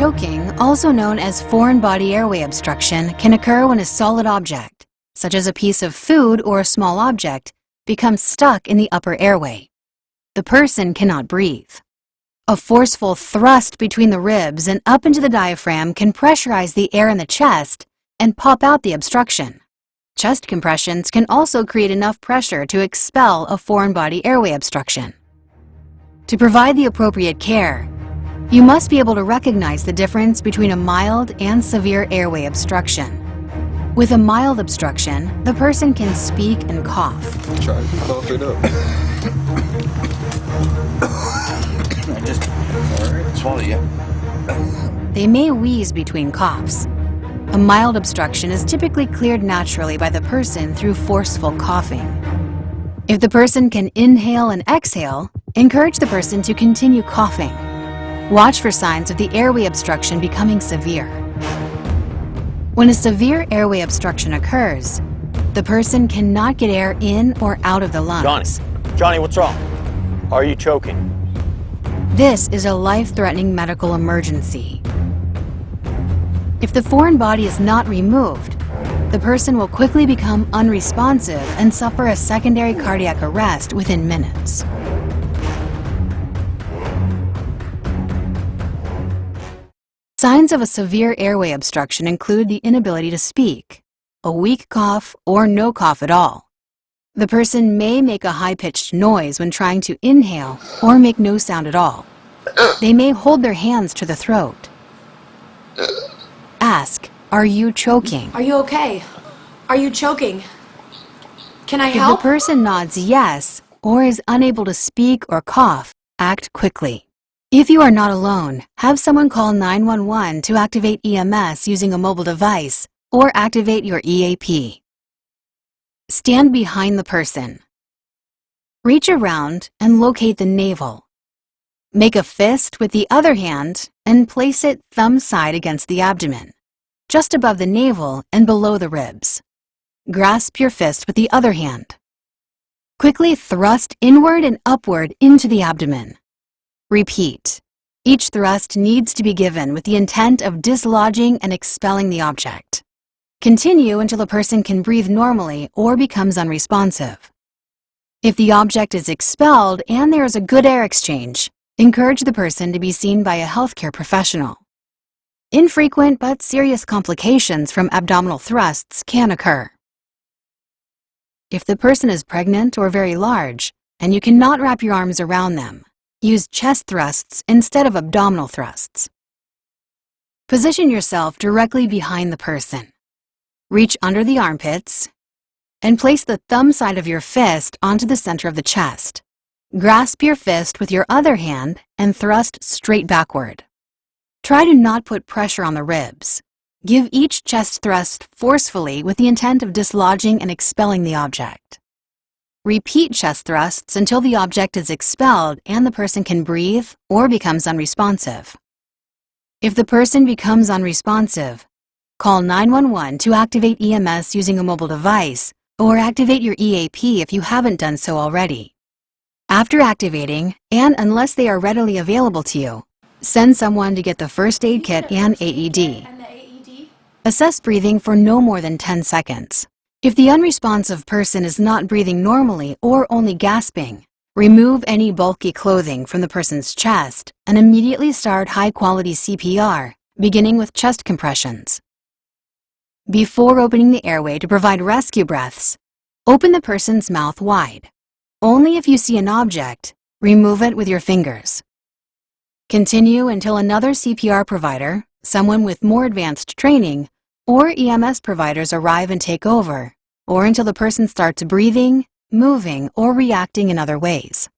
Choking, also known as foreign body airway obstruction, can occur when a solid object, such as a piece of food or a small object, becomes stuck in the upper airway. The person cannot breathe. A forceful thrust between the ribs and up into the diaphragm can pressurize the air in the chest and pop out the obstruction. Chest compressions can also create enough pressure to expel a foreign body airway obstruction. To provide the appropriate care, you must be able to recognize the difference between a mild and severe airway obstruction. With a mild obstruction, the person can speak and cough. Try to cough it up. I just swallow you. They may wheeze between coughs. A mild obstruction is typically cleared naturally by the person through forceful coughing. If the person can inhale and exhale, encourage the person to continue coughing. Watch for signs of the airway obstruction becoming severe. When a severe airway obstruction occurs, the person cannot get air in or out of the lungs. Johnny, what's wrong? Are you choking? This is a life-threatening medical emergency. If the foreign body is not removed, the person will quickly become unresponsive and suffer a secondary cardiac arrest within minutes. Signs of a severe airway obstruction include the inability to speak, a weak cough, or no cough at all. The person may make a high-pitched noise when trying to inhale or make no sound at all. They may hold their hands to the throat. Ask, are you choking? Are you okay? Are you choking? Can I If help? the person nods yes or is unable to speak or cough, act quickly. If you are not alone, have someone call 911 to activate EMS using a mobile device or activate your EAP. Stand behind the person. Reach around and locate the navel. Make a fist with the other hand and place it thumb side against the abdomen, just above the navel and below the ribs. Grasp your fist with the other hand. Quickly thrust inward and upward into the abdomen. Repeat. Each thrust needs to be given with the intent of dislodging and expelling the object. Continue until the person can breathe normally or becomes unresponsive. If the object is expelled and there is a good air exchange, encourage the person to be seen by a healthcare professional. Infrequent but serious complications from abdominal thrusts can occur. If the person is pregnant or very large and you cannot wrap your arms around them, use chest thrusts instead of abdominal thrusts. Position yourself directly behind the person. Reach under the armpits and place the thumb side of your fist onto the center of the chest. Grasp your fist with your other hand and thrust straight backward. Try to not put pressure on the ribs. Give each chest thrust forcefully with the intent of dislodging and expelling the object. Repeat chest thrusts until the object is expelled and the person can breathe or becomes unresponsive. If the person becomes unresponsive, call 911 to activate EMS using a mobile device or activate your EAP if you haven't done so already. After activating, and unless they are readily available to you, send someone to get the first aid kit and AED. Assess breathing for no more than 10 seconds. If the unresponsive person is not breathing normally or only gasping, remove any bulky clothing from the person's chest and immediately start high-quality CPR, beginning with chest compressions. Before opening the airway to provide rescue breaths, open the person's mouth wide. Only if you see an object, remove it with your fingers. Continue until another CPR provider, someone with more advanced training, or EMS providers arrive and take over, or until the person starts breathing, moving, or reacting in other ways.